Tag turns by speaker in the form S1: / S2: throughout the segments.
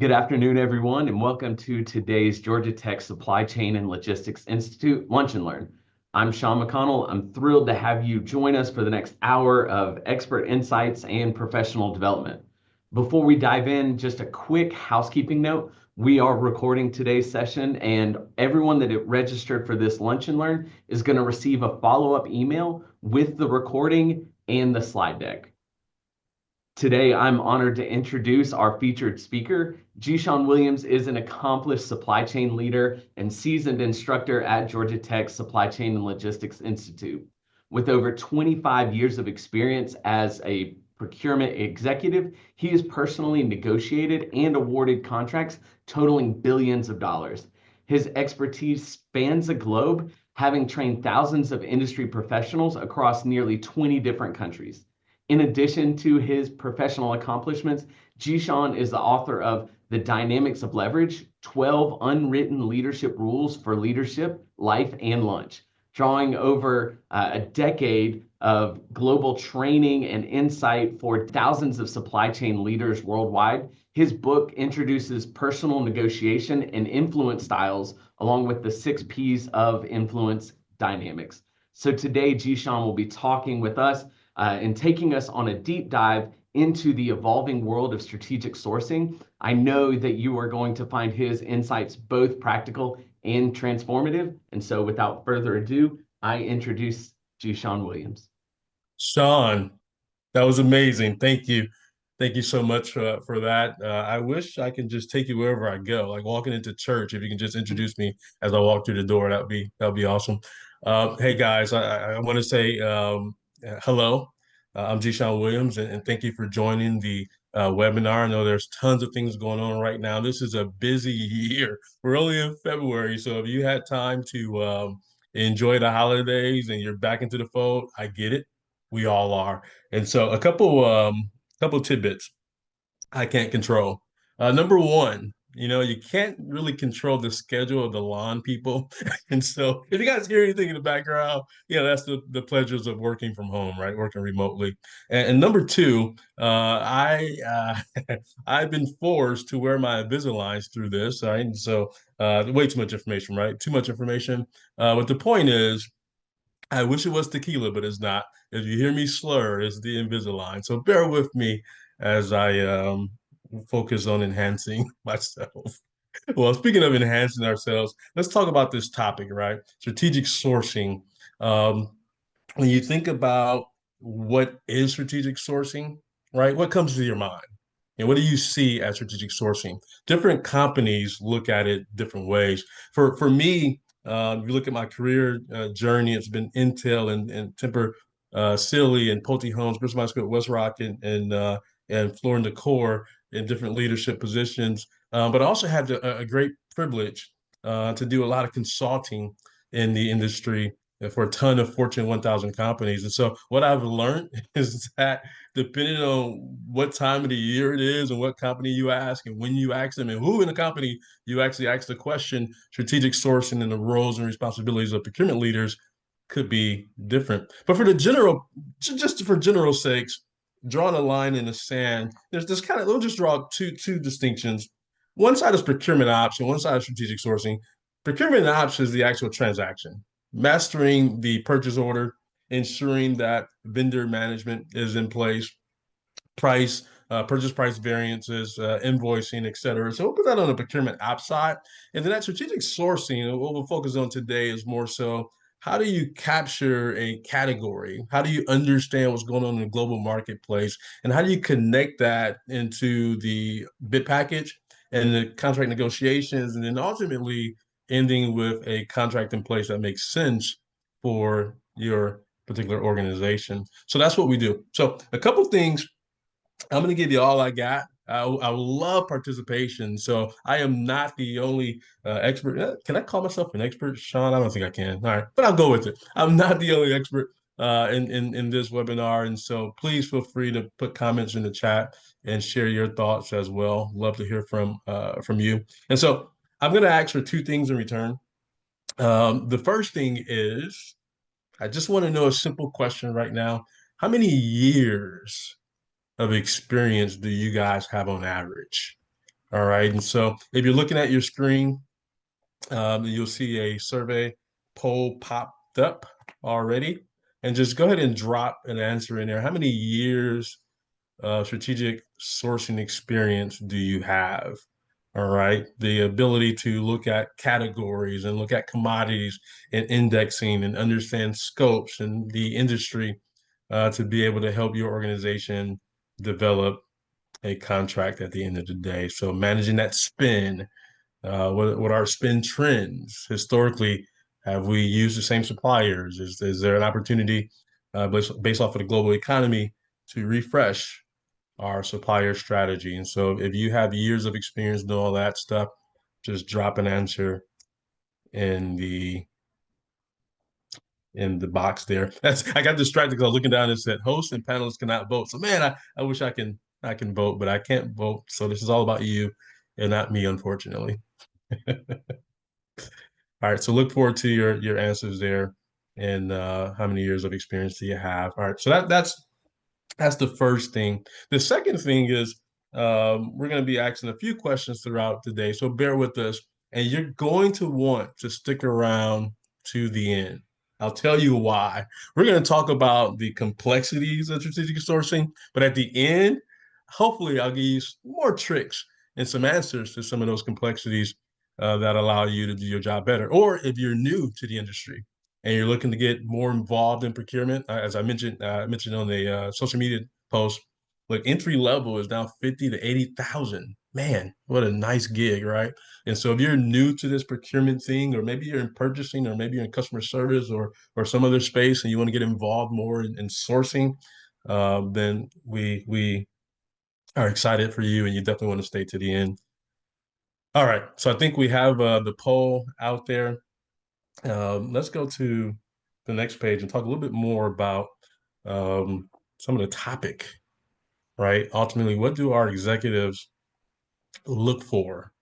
S1: Good afternoon, everyone, and welcome to today's Georgia Tech Supply Chain and Logistics Institute Lunch and Learn. I'm Sean McConnell. I'm thrilled to have you join us for the next hour of expert insights and professional development. Before we dive in, just a quick housekeeping note. We are recording today's session, and everyone that registered for this Lunch and Learn is going to receive a follow-up email with the recording and the slide deck. Today, I'm honored to introduce our featured speaker. Jishan Williams is an accomplished supply chain leader and seasoned instructor at Georgia Tech Supply Chain and Logistics Institute. With over 25 years of experience as a procurement executive, he has personally negotiated and awarded contracts totaling billions of dollars. His expertise spans the globe, having trained thousands of industry professionals across nearly 20 different countries. In addition to his professional accomplishments, Jishan is the author of The Dynamics of Leverage, 12 Unwritten Leadership Rules for Leadership, Life, and Lunch. Drawing over a decade of global training and insight for thousands of supply chain leaders worldwide, his book introduces personal negotiation and influence styles, along with the 6 Ps of influence dynamics. So today, Jishan will be talking with us and taking us on a deep dive into the evolving world of strategic sourcing. I know that you are going to find his insights both practical and transformative. And so without further ado, I introduce Jishan Williams.
S2: Sean, that was amazing. Thank you. Thank you so much for that. I wish I can just take you wherever I go, like walking into church. If you can just introduce me as I walk through the door, that would be awesome. Hey guys, I want to say hello. I'm Jishan Williams, and thank you for joining the webinar. I know there's tons of things going on right now. This is a busy year. We're only in February, so if you had time to enjoy the holidays and you're back into the fold, I get it. We all are. And so a couple tidbits I can't control. Number one, you can't really control the schedule of the lawn people. And so if you guys hear anything in the background, that's the pleasures of working from home, right? Working remotely. And number two, I've been forced to wear my Invisaligns through this, right? And so way too much information, right? Too much information. But the point is, I wish it was tequila, but it's not. If you hear me slur, it's the Invisalign. So bear with me as I focus on enhancing myself. Well, speaking of enhancing ourselves, let's talk about this topic, right? Strategic sourcing. Um, when you think about what is strategic sourcing, right? What comes to your mind? And what do you see as strategic sourcing? Different companies look at it different ways. For me, if you look at my career journey, it's been Intel and Temper Sealy and Pulte Homes, Bristol Myers Squibb, Westrock, and Floor and Decor in different leadership positions. But I also had a great privilege to do a lot of consulting in the industry for a ton of Fortune 1000 companies. And so what I've learned is that depending on what time of the year it is and what company you ask and when you ask them and who in the company you actually ask the question, strategic sourcing and the roles and responsibilities of procurement leaders could be different. But for the general, just for general sakes, drawing a line in the sand, there's kind of, we'll just draw two distinctions. One side is procurement ops and one side is strategic sourcing. Procurement ops is the actual transaction, mastering the purchase order, ensuring that vendor management is in place, purchase price variances, invoicing, et cetera. So we'll put that on the procurement ops side. And then that strategic sourcing, what we'll focus on today is more so how do you capture a category? How do you understand what's going on in the global marketplace? And how do you connect that into the bid package and the contract negotiations? And then ultimately ending with a contract in place that makes sense for your particular organization. So that's what we do. So a couple things I'm going to give you all I got. I love participation. So I am not the only expert. Can I call myself an expert, Sean? I don't think I can. All right, but I'll go with it. I'm not the only expert in this webinar. And so please feel free to put comments in the chat and share your thoughts as well. Love to hear from you. And so I'm going to ask for two things in return. The first thing is I just want to know a simple question right now. How many years of experience do you guys have on average? All right. And so if you're looking at your screen, you'll see a survey poll popped up already. And just go ahead and drop an answer in there. How many years strategic sourcing experience do you have? All right. The ability to look at categories and look at commodities and indexing and understand scopes and the industry to be able to help your organization develop a contract at the end of the day. So managing that spend, what are spend trends historically? Have we used the same suppliers? Is there an opportunity based off of the global economy to refresh our supplier strategy? And so if you have years of experience doing all that stuff, just drop an answer in the box there. I got distracted because I was looking down and said hosts and panelists cannot vote. So man, I wish I can vote, but I can't vote. So this is all about you and not me, unfortunately. All right, so look forward to your answers there and how many years of experience do you have? All right, so that's the first thing. The second thing is we're going to be asking a few questions throughout the day, so bear with us. And you're going to want to stick around to the end. I'll tell you why. We're going to talk about the complexities of strategic sourcing, but at the end, hopefully, I'll give you more tricks and some answers to some of those complexities that allow you to do your job better. Or if you're new to the industry, and you're looking to get more involved in procurement, as I mentioned on the social media post, look, entry level is now 50 to 80,000. Man, what a nice gig, right? And so if you're new to this procurement thing, or maybe you're in purchasing, or maybe you're in customer service, or some other space, and you want to get involved more in sourcing, then we are excited for you, and you definitely want to stay to the end. All right, so I think we have the poll out there. Let's go to the next page and talk a little bit more about some of the topic, right? Ultimately, what do our executives look for?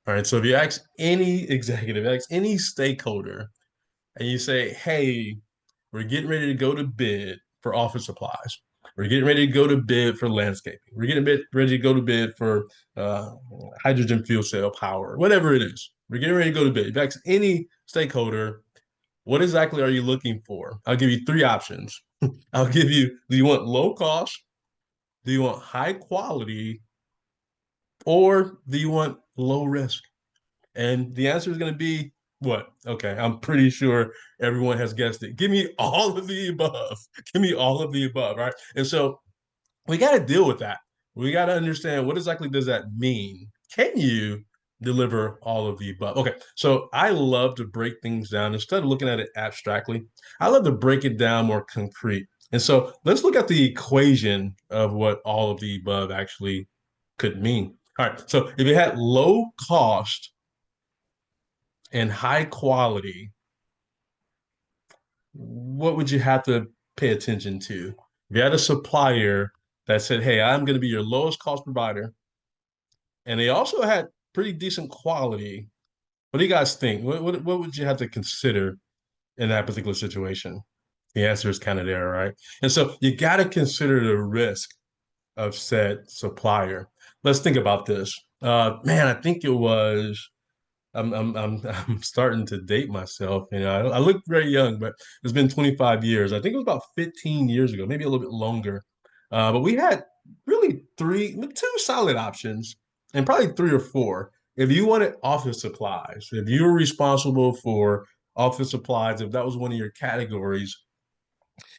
S2: All right. So if you ask any executive, ask any stakeholder, and you say, hey, we're getting ready to go to bid for office supplies. We're getting ready to go to bid for landscaping. We're getting ready to go to bid for uh, hydrogen fuel cell power, whatever it is. We're getting ready to go to bid. If you ask any stakeholder, what exactly are you looking for? I'll give you three options. I'll give you, do you want low cost? Do you want high quality? Or do you want low risk? And the answer is going to be what? Okay, I'm pretty sure everyone has guessed it. Give me all of the above. Give me all of the above, right? And so we got to deal with that. We got to understand what exactly does that mean? Can you deliver all of the above? Okay, so I love to break things down instead of looking at it abstractly. I love to break it down more concrete. And so let's look at the equation of what all of the above actually could mean. All right, so if you had low cost and high quality, what would you have to pay attention to? If you had a supplier that said, hey, I'm going to be your lowest cost provider, and they also had pretty decent quality, what do you guys think? What would you have to consider in that particular situation? The answer is kind of there, right? And so you got to consider the risk of said supplier. Let's think about this. Man, I think it was I'm starting to date myself. I look very young, but it's been 25 years. I think it was about 15 years ago, maybe a little bit longer. But we had really two solid options, and probably three or four. If you wanted office supplies, if you were responsible for office supplies, if that was one of your categories,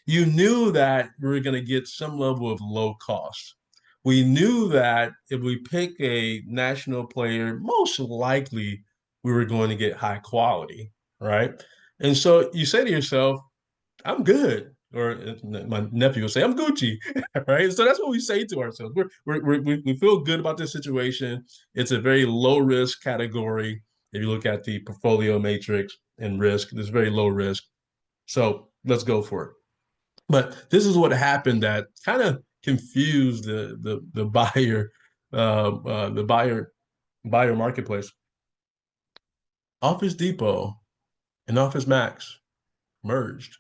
S2: you knew that we were going to get some level of low cost. We knew that if we pick a national player, most likely we were going to get high quality, right? And so you say to yourself, I'm good. Or my nephew will say, I'm Gucci, right? So that's what we say to ourselves. We feel good about this situation. It's a very low risk category. If you look at the portfolio matrix and risk, there's very low risk. So let's go for it. But this is what happened that kind of confused the buyer the buyer marketplace. Office Depot and Office Max merged.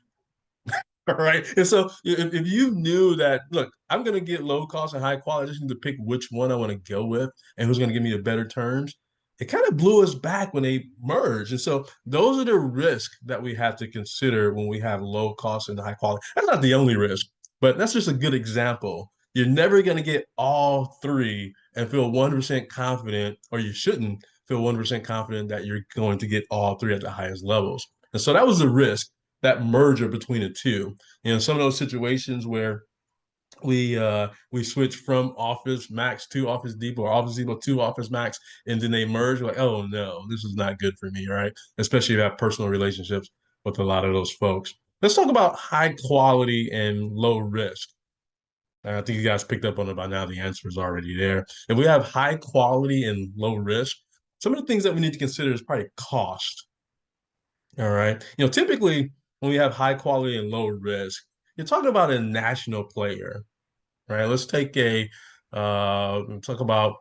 S2: All right. And so if you knew that, look, I'm going to get low cost and high quality, I just need to pick which one I want to go with and who's going to give me the better terms. It kind of blew us back when they merged. And so those are the risks that we have to consider when we have low cost and high quality. That's not the only risk, but that's just a good example. You're never going to get all three and feel 100% confident, or you shouldn't feel 100% confident that you're going to get all three at the highest levels. And so that was the risk, that merger between the two. Some of those situations where we switch from Office Max to Office Depot, or Office Depot to Office Max, and then they merge. We're like, oh no, this is not good for me, right? Especially if you have personal relationships with a lot of those folks. Let's talk about high quality and low risk. I think you guys picked up on it by now. The answer is already there. If we have high quality and low risk, some of the things that we need to consider is probably cost. All right. Typically when we have high quality and low risk, you're talking about a national player, right? Let's take talk about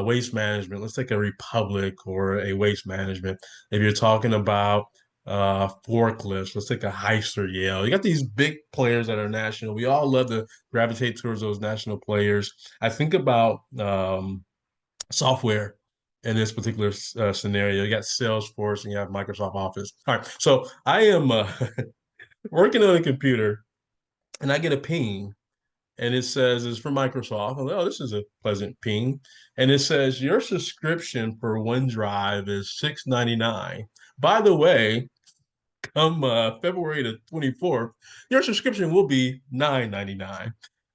S2: waste management. Let's take a Republic or a waste management. If you're talking about forklifts, let's take a Hyster Yale. You got these big players that are national. We all love to gravitate towards those national players. I think about software in this particular scenario. You got Salesforce and you have Microsoft Office. All right. So I am working on a computer and I get a ping and it says it's from Microsoft. I'm like, oh, this is a pleasant ping. And it says your subscription for OneDrive is $6.99. By the way, come February the 24th, your subscription will be $9.99. I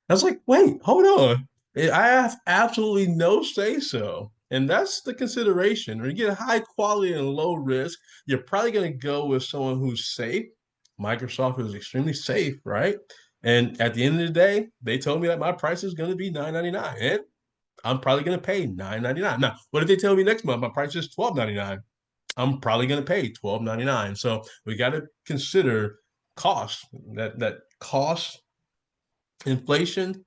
S2: was like, wait, hold on. I have absolutely no say so. And that's the consideration. When you get high quality and low risk, you're probably going to go with someone who's safe. Microsoft is extremely safe, right? And at the end of the day, they told me that my price is going to be $9.99. And I'm probably going to pay $9.99. Now, what if they tell me next month my price is $12.99? I'm probably going to pay $12.99. So we got to consider cost. That cost inflation,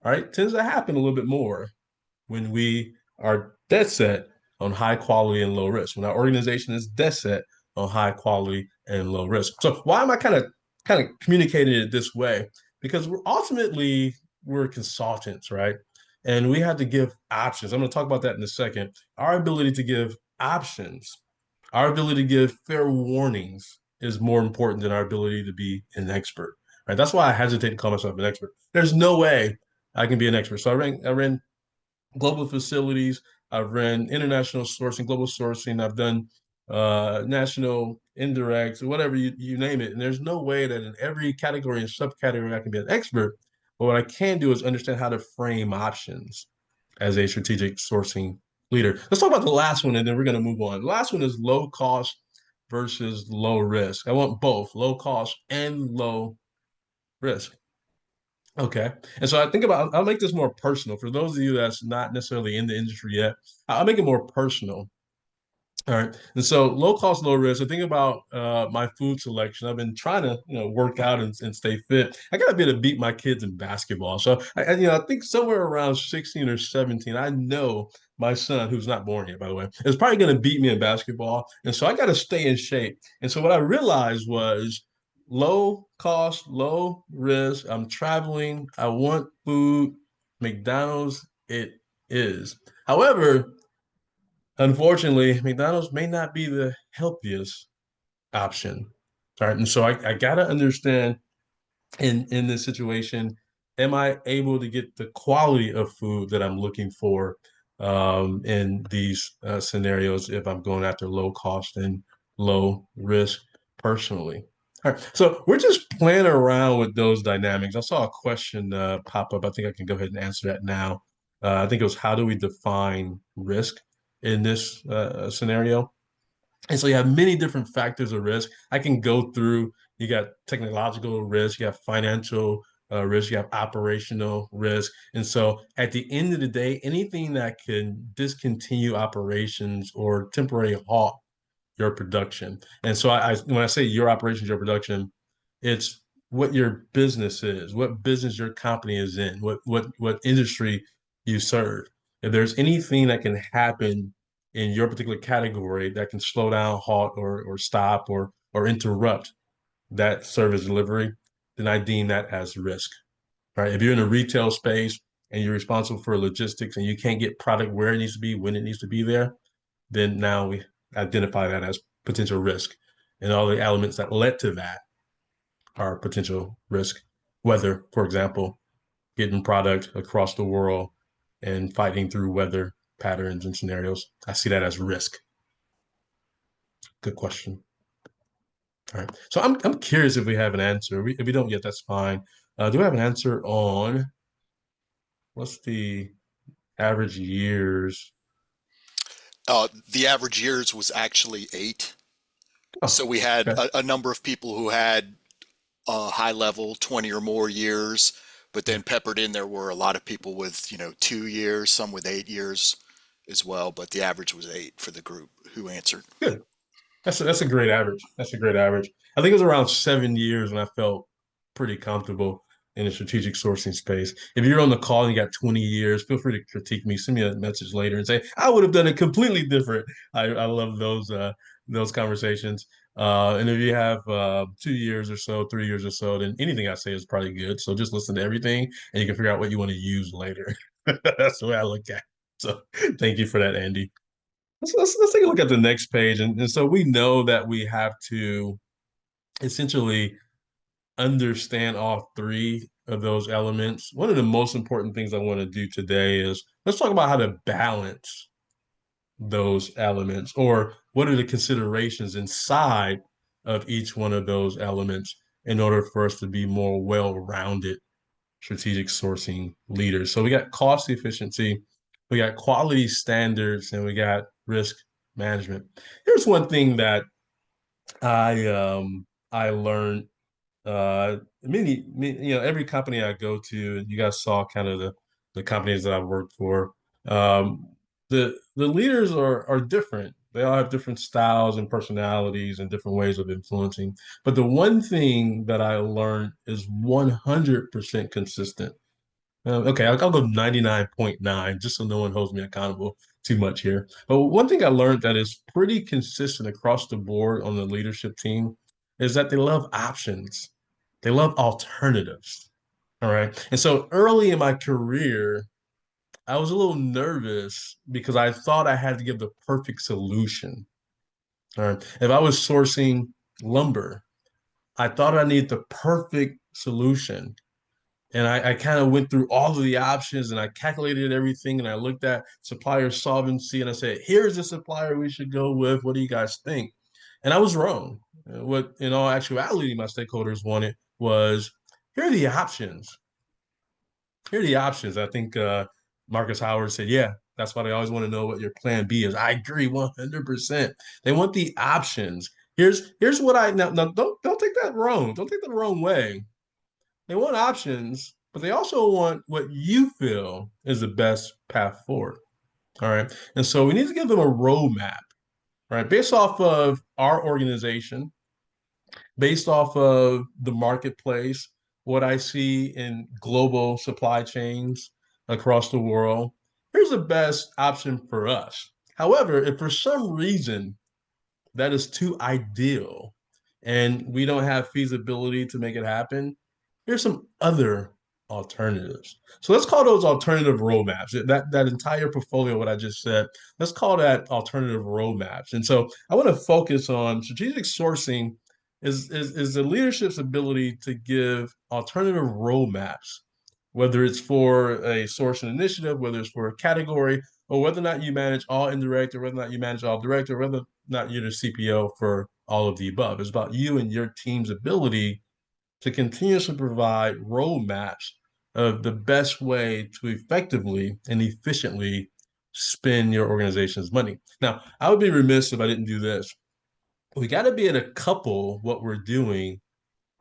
S2: all right, tends to happen a little bit more when we are dead set on high quality and low risk. When our organization is dead set on high quality and low risk. So why am I kind of communicating it this way? Because we're consultants, right? And we have to give options. I'm going to talk about that in a second. Our ability to give options, our ability to give fair warnings is more important than our ability to be an expert. Right? That's why I hesitate to call myself an expert. There's no way I can be an expert. So I ran global facilities. I've ran international sourcing, global sourcing. I've done national indirects, whatever you name it. And there's no way that in every category and subcategory I can be an expert. But what I can do is understand how to frame options as a strategic sourcing leader. Let's talk about the last one, and then we're going to move on. The last one is low cost versus low risk. I want both low cost and low risk. Okay. And so I think about, I'll make this more personal. For those of you that's not necessarily in the industry yet, I'll make it more personal. All right. And so low cost, low risk. I think about my food selection. I've been trying to, work out and stay fit. I got to be able to beat my kids in basketball. So I think somewhere around 16 or 17, I know my son, who's not born yet, by the way, is probably going to beat me in basketball. And so I got to stay in shape. And so what I realized was low cost, low risk. I'm traveling. I want food. McDonald's, it is. However, unfortunately, McDonald's may not be the healthiest option. All right. And so I got to understand in this situation, am I able to get the quality of food that I'm looking for in these scenarios if I'm going after low cost and low risk personally? All right. So we're just playing around with those dynamics. I saw a question pop up. I think I can go ahead and answer that now. I think it was, how do we define risk in this scenario? And so you have many different factors of risk. I can go through, you got technological risk, you have financial risk, you have operational risk. And so at the end of the day, anything that can discontinue operations or temporary halt your production. And so when I say your operations, your production, it's what your business is, what business your company is in, what industry you serve. If there's anything that can happen in your particular category that can slow down, halt, or stop or interrupt that service delivery, then I deem that as risk, right? If you're in a retail space and you're responsible for logistics and you can't get product where it needs to be, when it needs to be there, then now we identify that as potential risk. And all the elements that led to that are potential risk. Weather, for example, getting product across the world and fighting through weather patterns and scenarios. I see that as risk. Good question. All right. So I'm curious if we have an answer. If we don't yet, that's fine. Do we have an answer on what's the average years?
S3: The average years was actually 8.
S2: Oh,
S3: So we had
S2: okay.
S3: a number of people who had high level 20 or more years, but then peppered in there were a lot of people with, 2 years, some with 8 years as well. But the average was 8 for the group who answered.
S2: Good. That's a great average. That's a great average. I think it was around 7 years when I felt pretty comfortable in the strategic sourcing space. If you're on the call and you got 20 years, feel free to critique me. Send me a message later and say I would have done it completely different. I love those conversations. And if you have 2 years or so, 3 years or so, then anything I say is probably good. So just listen to everything, and you can figure out what you want to use later. That's the way I look at it. So thank you for that, Andy. Let's take a look at the next page. And so we know that we have to essentially understand all three of those elements. One of the most important things I want to do today is let's talk about how to balance those elements, or what are the considerations inside of each one of those elements in order for us to be more well-rounded strategic sourcing leaders. So we got cost efficiency, we got quality standards, and we got risk management. Here's one thing that I learned every company I go to, you guys saw kind of the companies that I've worked for. Um, the leaders are different. They all have different styles and personalities and different ways of influencing. But the one thing that I learned is 100% consistent. Okay, I'll go 99.9 just so no one holds me accountable too much here. But one thing I learned that is pretty consistent across the board on the leadership team is that they love options. They love alternatives. All right. And so early in my career, I was a little nervous because I thought I had to give the perfect solution. All right. If I was sourcing lumber, I thought I needed the perfect solution. And I kind of went through all of the options and I calculated everything and I looked at supplier solvency and I said, here's the supplier we should go with. What do you guys think? And I was wrong. What in all actuality my stakeholders wanted was here are the options. Here are the options. I think Marcus Howard said, yeah, that's why they always want to know what your plan B is. I agree 100%. They want the options. Here's what I now don't take that wrong. Don't take that the wrong way. They want options, but they also want what you feel is the best path forward. All right. And so we need to give them a roadmap, right? Based off of our organization, based off of the marketplace, what I see in global supply chains across the world. Here's the best option for us. However, if for some reason that is too ideal and we don't have feasibility to make it happen, here's some other alternatives. So let's call those alternative roadmaps. That entire portfolio, what I just said, let's call that alternative roadmaps. And so I want to focus on strategic sourcing is the leadership's ability to give alternative roadmaps, whether it's for a sourcing initiative, whether it's for a category, or whether or not you manage all indirect, or whether or not you manage all direct, or whether or not you're the CPO for all of the above. It's about you and your team's ability to continuously provide roadmaps of the best way to effectively and efficiently spend your organization's money. Now, I would be remiss if I didn't do this. We got to be able to couple what we're doing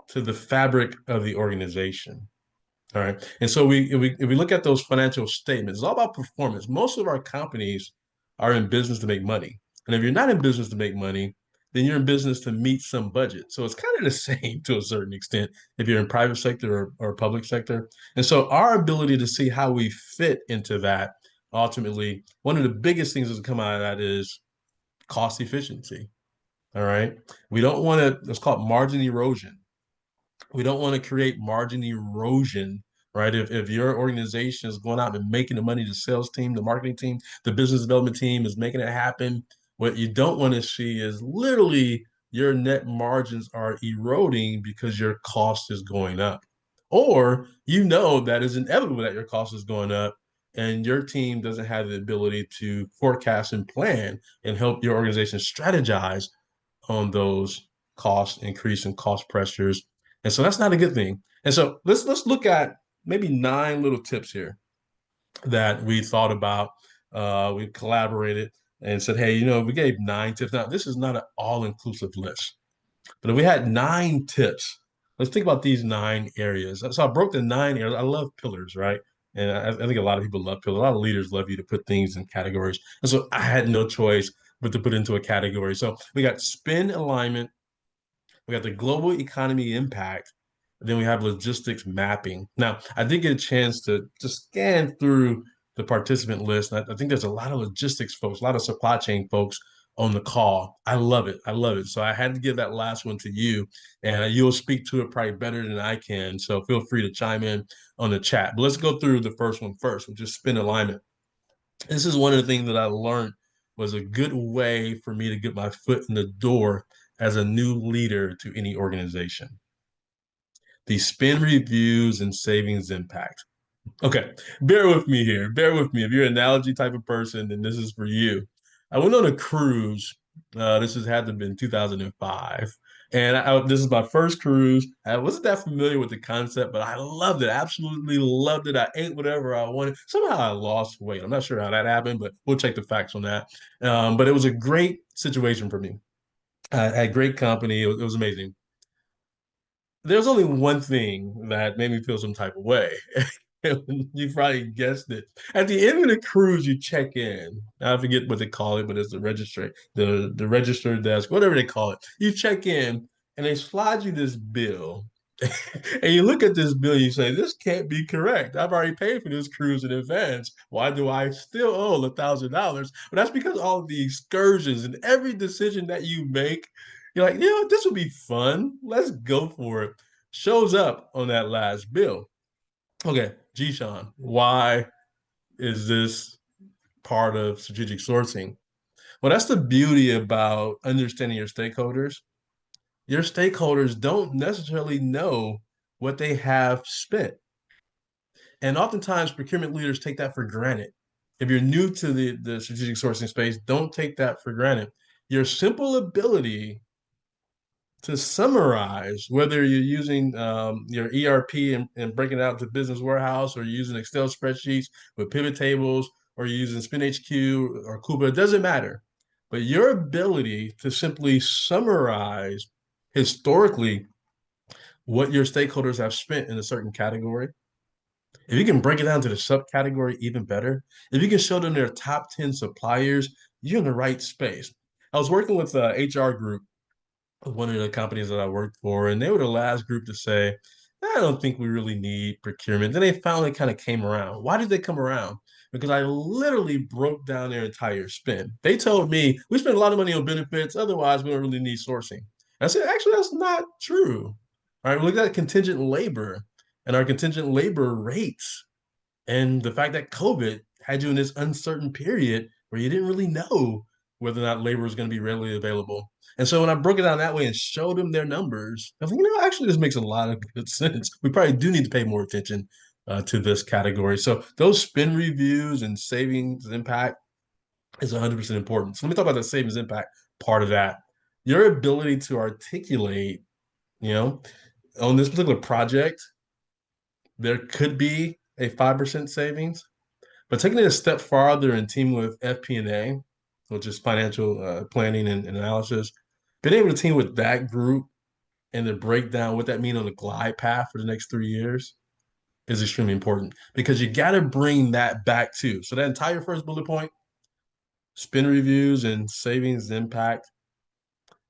S2: to the fabric of the organization. All right. And so if we look at those financial statements, it's all about performance. Most of our companies are in business to make money. And if you're not in business to make money, then you're in business to meet some budget. So it's kind of the same to a certain extent if you're in private sector or public sector. And so our ability to see how we fit into that, ultimately, one of the biggest things that's come out of that is cost efficiency. All right. We don't want to, let's call it margin erosion. We don't want to create margin erosion, right? If your organization is going out and making the money, the sales team, the marketing team, the business development team is making it happen, what you don't want to see is literally your net margins are eroding because your cost is going up. Or you know that it's inevitable that your cost is going up and your team doesn't have the ability to forecast and plan and help your organization strategize on those cost increase and cost pressures. And so that's not a good thing. And so let's look at maybe 9 little tips here that we thought about. We collaborated and said, hey, we gave 9 tips. Now, this is not an all-inclusive list, but if we had 9 tips, let's think about these 9 areas. So I broke the 9 areas. I love pillars, right? And I think a lot of people love pillars. A lot of leaders love you to put things in categories. And so I had no choice but to put into a category. So we got spin alignment, we got the global economy impact, and then we have logistics mapping. Now, I did get a chance to scan through the participant list. And I think there's a lot of logistics folks, a lot of supply chain folks on the call. I love it. I love it. So I had to give that last one to you, and you'll speak to it probably better than I can. So feel free to chime in on the chat. But let's go through the first one first, which is spin alignment. This is one of the things that I learned was a good way for me to get my foot in the door as a new leader to any organization. The spend reviews and savings impact. Okay, bear with me here. Bear with me. If you're an analogy type of person, then this is for you. I went on a cruise. This has had to have been 2005. And this is my first cruise. I wasn't that familiar with the concept, but I loved it. Absolutely loved it. I ate whatever I wanted. Somehow I lost weight. I'm not sure how that happened, but we'll check the facts on that. But it was a great situation for me. I had great company. It was amazing. There's only one thing that made me feel some type of way. You probably guessed it. At the end of the cruise, you check in. I forget what they call it, but it's the register desk, whatever they call it. You check in, and they slide you this bill. And you look at this bill, and you say, "This can't be correct. I've already paid for this cruise in advance. Why do I still owe $1,000?" But that's because all of the excursions and every decision that you make, you're like, this would be fun. Let's go for it. Shows up on that last bill. Okay, Sean, why is this part of strategic sourcing? Well, that's the beauty about understanding your stakeholders. Your stakeholders don't necessarily know what they have spent. And oftentimes, procurement leaders take that for granted. If you're new to the strategic sourcing space, don't take that for granted. Your simple ability to summarize, whether you're using your ERP and breaking it out to business warehouse, or you're using Excel spreadsheets with pivot tables, or you're using SpinHQ or Coupa, it doesn't matter. But your ability to simply summarize historically what your stakeholders have spent in a certain category, if you can break it down to the subcategory even better, if you can show them their top 10 suppliers, you're in the right space. I was working with a HR group, one of the companies that I worked for, and they were the last group to say, I don't think we really need procurement. Then they finally kind of came around. Why did they come around? Because I literally broke down their entire spend. They told me we spend a lot of money on benefits, otherwise we don't really need sourcing. And I said, actually, that's not true. All right, we looked at contingent labor and our contingent labor rates, and the fact that COVID had you in this uncertain period where you didn't really know whether or not labor was going to be readily available. And so when I broke it down that way and showed them their numbers, I was like, actually, this makes a lot of good sense. We probably do need to pay more attention to this category. So those spend reviews and savings impact is 100% important. So let me talk about the savings impact part of that. Your ability to articulate, on this particular project, there could be a 5% savings. But taking it a step farther and teaming with FP&A, which is financial planning and analysis, being able to team with that group and to break down what that means on the glide path for the next 3 years is extremely important, because you got to bring that back too. So that entire first bullet point, spend reviews and savings impact,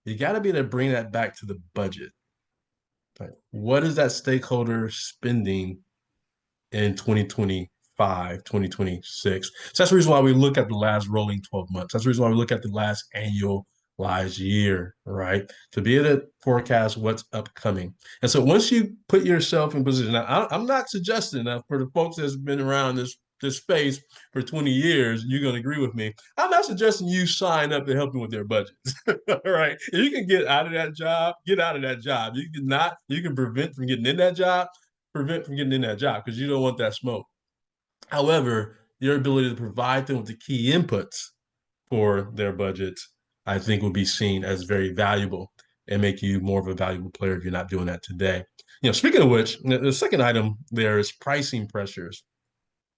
S2: you got to be able to bring that back to the budget. Right? What is that stakeholder spending in 2025, 2026? So that's the reason why we look at the last rolling 12 months. That's the reason why we look at the last annual last year, right? To be able to forecast what's upcoming. And so once you put yourself in position, now I'm not suggesting that for the folks that's been around this space for 20 years, you're going to agree with me. I'm not suggesting you sign up to help them with their budgets. All right. If you can get out of that job, get out of that job. You can prevent from getting in that job, prevent from getting in that job because you don't want that smoke. However, your ability to provide them with the key inputs for their budgets, I think will be seen as very valuable and make you more of a valuable player if you're not doing that today. Speaking of which, the second item there is pricing pressures.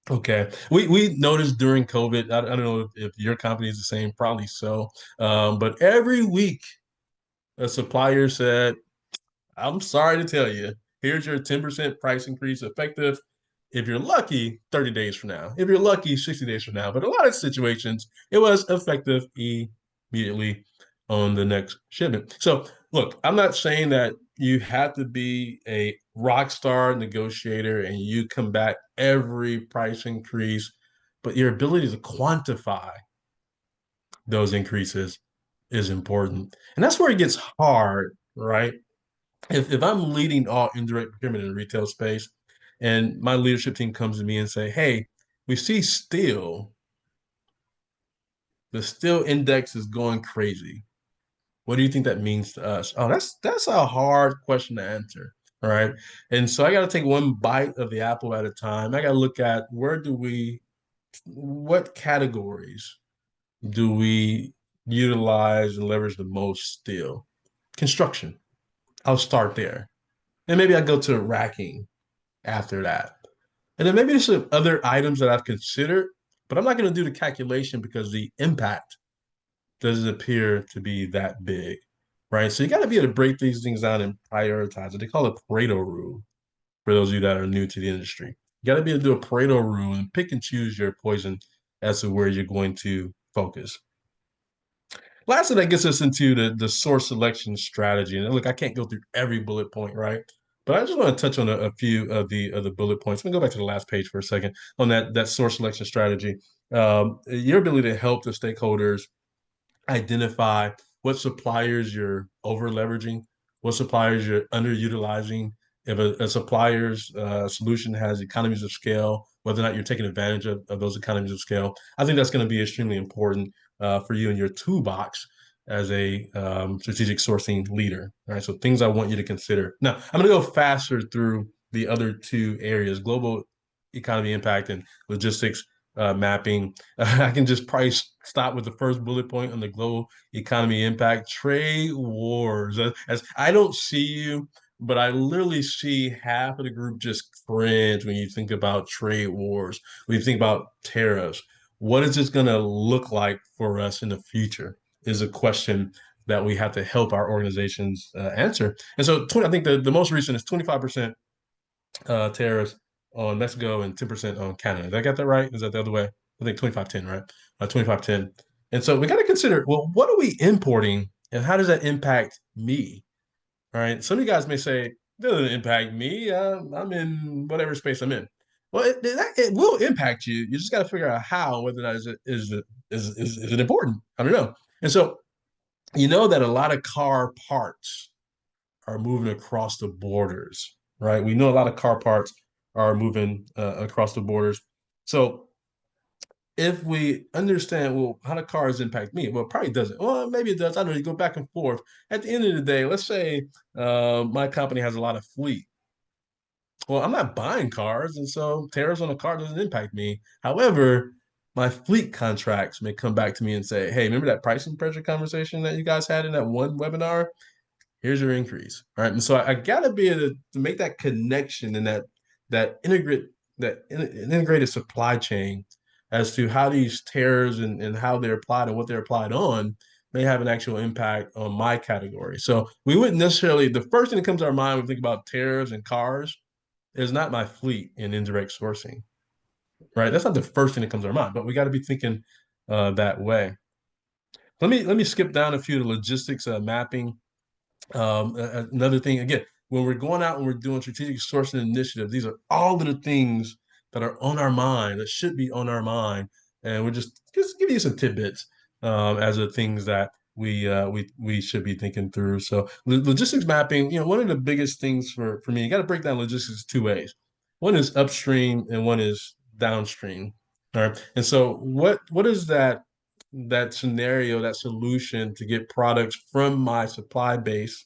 S2: Okay. We noticed during COVID, I don't know if your company is the same, probably so. But every week a supplier said, I'm sorry to tell you, here's your 10% price increase effective. If you're lucky, 30 days from now. If you're lucky, 60 days from now. But a lot of situations, it was effective immediately on the next shipment. So look, I'm not saying that you have to be a rock star negotiator and you combat every price increase, but your ability to quantify those increases is important. And that's where it gets hard, right? If I'm leading all indirect procurement in the retail space and my leadership team comes to me and say, hey, we see the steel index is going crazy. What do you think that means to us? Oh, that's a hard question to answer. All right. And so I got to take one bite of the apple at a time. I got to look at what categories do we utilize and leverage the most steel? Construction. I'll start there. And maybe I go to racking after that. And then maybe there's some other items that I've considered, but I'm not going to do the calculation because the impact doesn't appear to be that big, right? So you got to be able to break these things down and prioritize it. They call it Pareto rule for those of you that are new to the industry. You got to be able to do a Pareto rule and pick and choose your poison as to where you're going to focus. Lastly, that gets us into the source selection strategy. And look, I can't go through every bullet point, right? But I just want to touch on a few of the bullet points. Let me go back to the last page for a second on that source selection strategy. Your ability to help the stakeholders identify what suppliers you're over leveraging, what suppliers you're underutilizing. If a supplier's solution has economies of scale, whether or not you're taking advantage of those economies of scale, I think that's going to be extremely important for you in your toolbox as a strategic sourcing leader. All right, so things I want you to consider. Now, I'm going to go faster through the other two areas: global economy impact and logistics mapping. I can just probably stop with the first bullet point on the global economy impact. Trade wars. As I don't see you, but I literally see half of the group just cringe when you think about trade wars, when you think about tariffs. What is this going to look like for us in the future is a question that we have to help our organizations answer. And so I think the most recent is 25% tariffs on Mexico and 10% on Canada. Did I get that right? Is that the other way? I think 25-10, right? 25-10. And so we got to consider, well, what are we importing and how does that impact me? All right. Some of you guys may say, it doesn't impact me. I'm in whatever space I'm in. Well, it will impact you. You just got to figure out how, whether that is it important? I don't know. And so you know that a lot of car parts are moving across the borders, right? We know a lot of car parts are moving across the borders. So if we understand, well, how do cars impact me? Well, it probably doesn't. Well, maybe it does. I don't know. You go back and forth. At the end of the day, let's say my company has a lot of fleet. Well, I'm not buying cars, and so tariffs on a car doesn't impact me. However, my fleet contracts may come back to me and say, hey, remember that pricing pressure conversation that you guys had in that one webinar? Here's your increase. All right. And so I gotta be able to make that connection and that integrated supply chain as to how these tariffs and how they're applied and what they're applied on may have an actual impact on my category. So we wouldn't necessarily, the first thing that comes to our mind when we think about tariffs and cars is not my fleet and indirect sourcing. Right. That's not the first thing that comes to our mind, but we got to be thinking that way. Let me skip down a few of the logistics mapping. Another thing, again, when we're going out and we're doing strategic sourcing initiatives, these are all of the things that are on our mind, that should be on our mind. And we're just give you some tidbits as the things that we should be thinking through. So logistics mapping, one of the biggest things for me, you got to break down logistics two ways. One is upstream and one is downstream. All right. And so what is that scenario, that solution to get products from my supply base,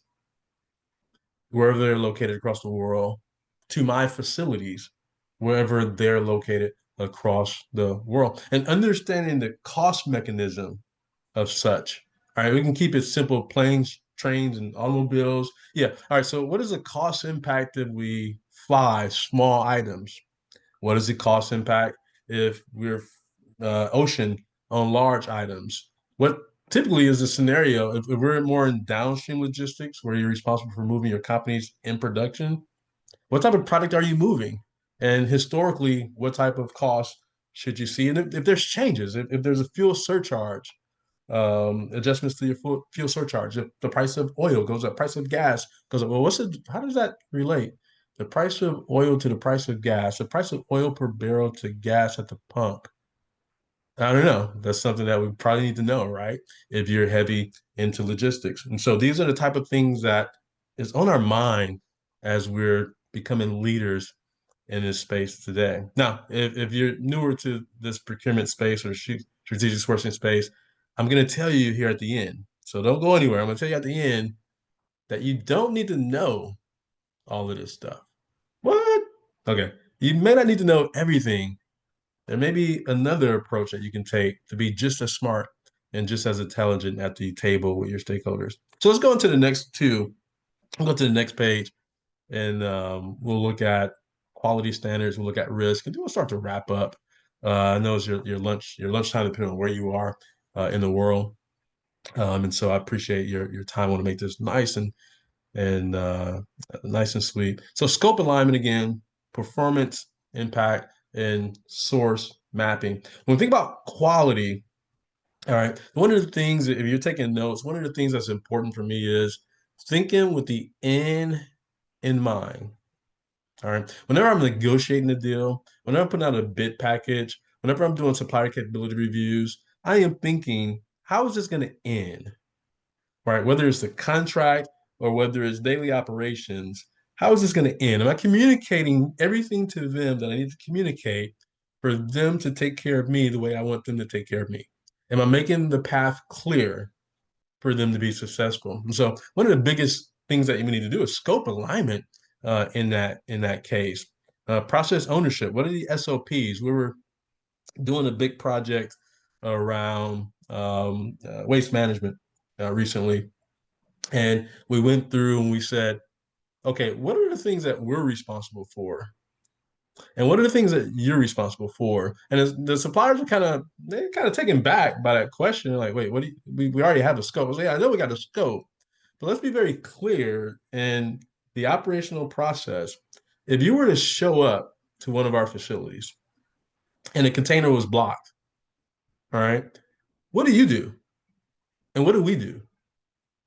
S2: wherever they're located across the world, to my facilities, wherever they're located across the world, and understanding the cost mechanism of such. All right, we can keep it simple: planes, trains, and automobiles. Yeah. All right. So, what is the cost impact if we fly small items? What is the cost impact if we're ocean on large items? What typically is the scenario if we're more in downstream logistics where you're responsible for moving your companies in production? What type of product are you moving? And historically, what type of cost should you see? And if there's changes, if there's a fuel surcharge, adjustments to your fuel surcharge, if the price of oil goes up, price of gas goes up, well, how does that relate? The price of oil to the price of gas, the price of oil per barrel to gas at the pump. I don't know. That's something that we probably need to know, right? If you're heavy into logistics. And so these are the type of things that is on our mind as we're becoming leaders in this space today. Now, if you're newer to this procurement space or strategic sourcing space, I'm going to tell you here at the end. So don't go anywhere. I'm going to tell you at the end that you don't need to know all of this stuff. What? Okay. You may not need to know everything. There may be another approach that you can take to be just as smart and just as intelligent at the table with your stakeholders. So let's go into the next two. I'll go to the next page and we'll look at quality standards. We'll look at risk, and then we'll start to wrap up. I know it's your lunchtime, depending on where you are in the world. And so I appreciate your time. I want to make this nice and nice and sweet. So scope alignment again, performance, impact, and source mapping. When we think about quality, all right, one of the things, if you're taking notes, one of the things that's important for me is thinking with the end in mind. All right. Whenever I'm negotiating a deal, whenever I'm putting out a bid package, whenever I'm doing supplier capability reviews, I am thinking, how is this going to end? Right? Whether it's the contract or whether it's daily operations, how is this going to end? Am I communicating everything to them that I need to communicate for them to take care of me the way I want them to take care of me? Am I making the path clear for them to be successful? And so one of the biggest things that you need to do is scope alignment in that case. Process ownership. What are the SOPs? We were doing a big project around waste management recently, and we went through and we said, okay, what are the things that we're responsible for? And what are the things that you're responsible for? And the suppliers are they're kind of taken back by that question. They're like, wait, what do we already have a scope. I was like, yeah, I know we got a scope, but let's be very clear in the operational process. If you were to show up to one of our facilities and a container was blocked, all right, what do you do? And what do we do?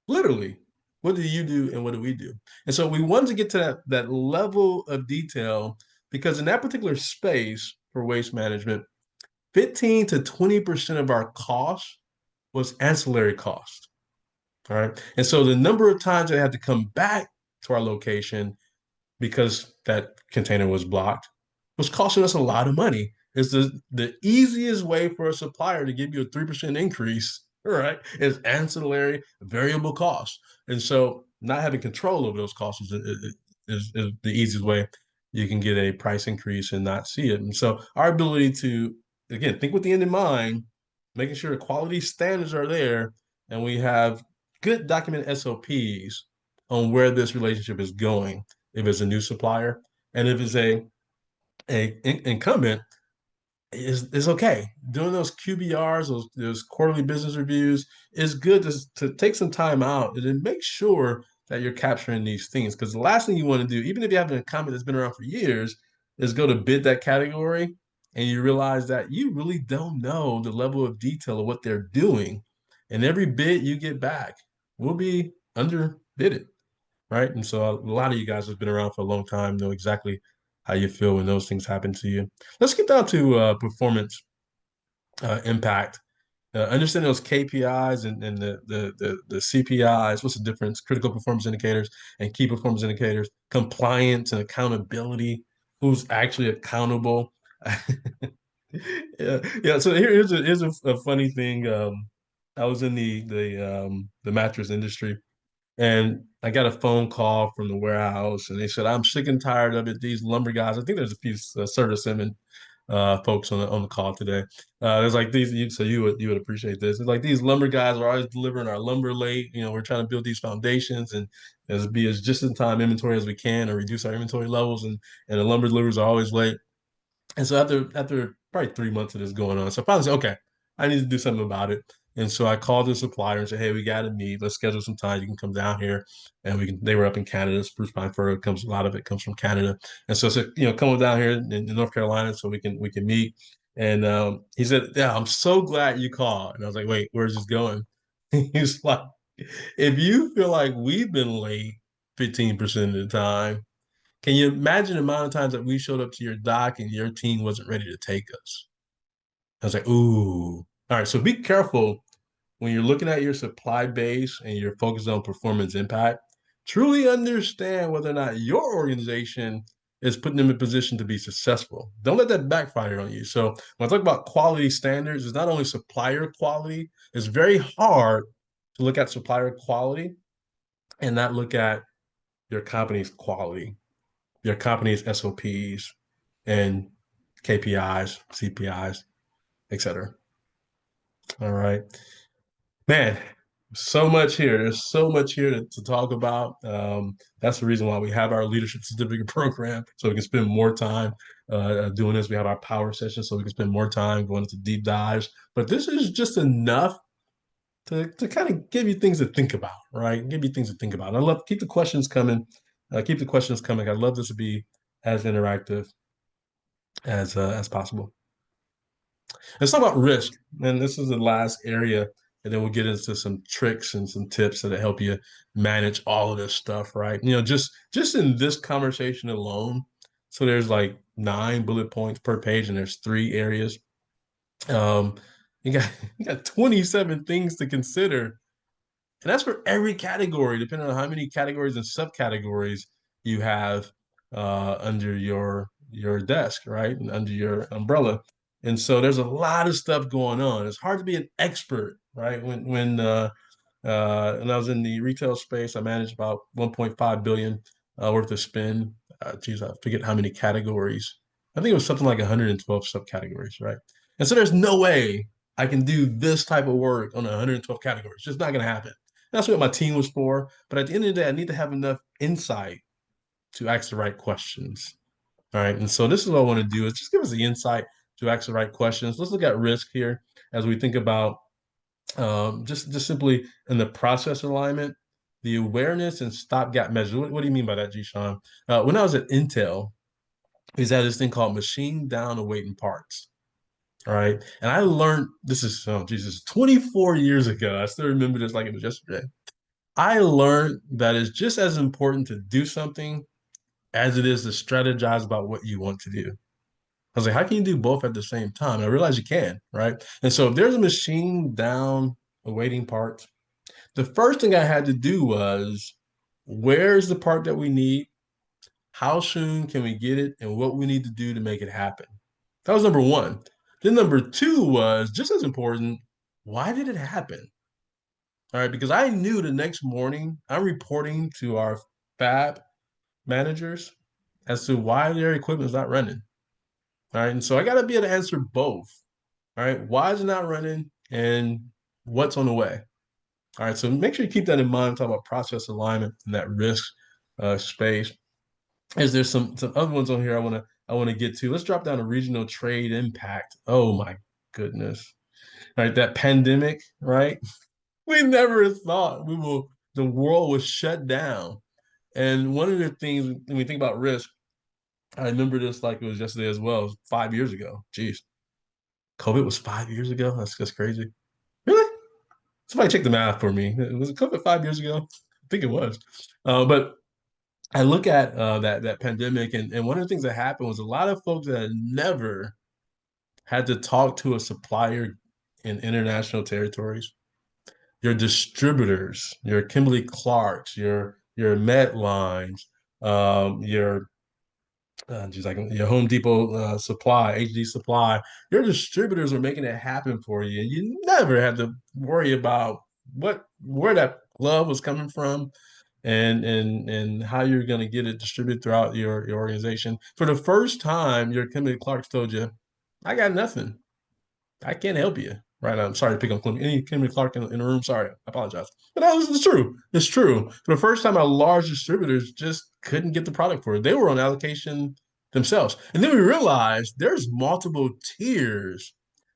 S2: Literally, what do you do and what do we do? And so we wanted to get to that level of detail because in that particular space for waste management, 15 to 20% of our cost was ancillary cost. All right. And so the number of times I had to come back to our location because that container was blocked was costing us a lot of money. It's the easiest way for a supplier to give you a 3% increase, right? Is ancillary variable costs. And so not having control over those costs is the easiest way you can get a price increase and not see it. And so our ability to, again, think with the end in mind, making sure the quality standards are there and we have good documented SOPs on where this relationship is going. If it's a new supplier and if it's a incumbent, is okay. Doing those QBRs, those quarterly business reviews, is good to take some time out and then make sure that you're capturing these things. Because the last thing you want to do, even if you have an incumbent that's been around for years, is go to bid that category and you realize that you really don't know the level of detail of what they're doing. And every bid you get back will be underbidded, right? And so a lot of you guys have been around for a long time, know exactly how you feel when those things happen to you. Let's get down to performance impact. understanding those KPIs and the CPIs, what's the difference? Critical performance indicators and key performance indicators, compliance and accountability, who's actually accountable. Yeah. So here's a funny thing. I was in the mattress industry, and I got a phone call from the warehouse, and they said, "I'm sick and tired of it. These lumber guys." I think there's a few Service Simmons folks on the call today. It's like so you would appreciate this. It's like these lumber guys are always delivering our lumber late. We're trying to build these foundations and be as just in time inventory as we can, or reduce our inventory levels, and the lumber deliveries are always late. And so after probably 3 months of this going on, so I finally said, okay, I need to do something about it. And so I called the supplier and said, hey, we got to meet. Let's schedule some time. You can come down here, and we can. They were up in Canada. Spruce pine fir comes. A lot of it comes from Canada. And so I said, come on down here in North Carolina so we can meet. And he said, yeah, I'm so glad you called. And I was like, wait, where's this going? He's like, if you feel like we've been late 15% of the time, can you imagine the amount of times that we showed up to your dock and your team wasn't ready to take us? I was like, ooh. All right, so be careful when you're looking at your supply base and you're focused on performance impact. Truly understand whether or not your organization is putting them in position to be successful. Don't let that backfire on you. So when I talk about quality standards, it's not only supplier quality, it's very hard to look at supplier quality and not look at your company's quality, your company's SOPs and KPIs, CPIs, etc. All right. Man, so much here. There's so much here to talk about. That's the reason why we have our leadership certificate program, so we can spend more time doing this. We have our power sessions, so we can spend more time going into deep dives. But this is just enough to kind of give you things to think about, right? Give you things to think about. And I love keep the questions coming. Keep the questions coming. I love this to be as interactive as possible. Let's talk about risk, and this is the last area, and then we'll get into some tricks and some tips that help you manage all of this stuff, right? Just in this conversation alone, so there's like 9 bullet points per page, and there's 3 areas. Um, you got you got 27 things to consider, and that's for every category, depending on how many categories and subcategories you have under your desk, right? And under your umbrella. And so there's a lot of stuff going on. It's hard to be an expert, right? When I was in the retail space, I managed about 1.5 billion worth of spend. Geez, I forget how many categories. I think it was something like 112 subcategories, right? And so there's no way I can do this type of work on 112 categories. It's just not going to happen. That's what my team was for. But at the end of the day, I need to have enough insight to ask the right questions. All right. And so this is what I want to do is just give us the insight to ask the right questions. Let's look at risk here as we think about just simply in the process alignment, the awareness and stopgap measures. What do you mean by that, G. Sean? When I was at Intel, we had this thing called machine down awaiting parts. All right. And I learned this is, oh, Jesus, 24 years ago. I still remember this like it was yesterday. I learned that it's just as important to do something as it is to strategize about what you want to do. I was like, how can you do both at the same time? And I realized you can, right? And so if there's a machine down awaiting parts, the first thing I had to do was, where's the part that we need? How soon can we get it? And what we need to do to make it happen? That was number one. Then number two was just as important, why did it happen? All right, because I knew the next morning I'm reporting to our fab managers as to why their equipment is not running. All right. And so I got to be able to answer both. All right. Why is it not running and what's on the way? All right. So make sure you keep that in mind. Talk about process alignment and that risk space. Is there some other ones on here I want to get to? Let's drop down to regional trade impact. Oh my goodness. All right. That pandemic, right? We never thought the world was shut down. And one of the things when we think about risk, I remember this like it was yesterday as well. It was 5 years ago. Jeez. COVID was 5 years ago. That's crazy. Really? Somebody check the math for me. Was it COVID 5 years ago? I think it was. But I look at that pandemic, and one of the things that happened was a lot of folks that had never had to talk to a supplier in international territories, your distributors, your Kimberly Clarks, your Medlines, your just like your Home Depot Supply, HD Supply, your distributors are making it happen for you, and you never have to worry about where that glove was coming from, and how you're going to get it distributed throughout your organization. For the first time, your Kimberly Clark's told you, "I got nothing. I can't help you." Right now, I'm sorry to pick on any Kimberly Clark in the room. Sorry, I apologize. But that was it's true. It's true. For the first time, our large distributors just couldn't get the product for it. They were on allocation themselves. And then we realized there's multiple tiers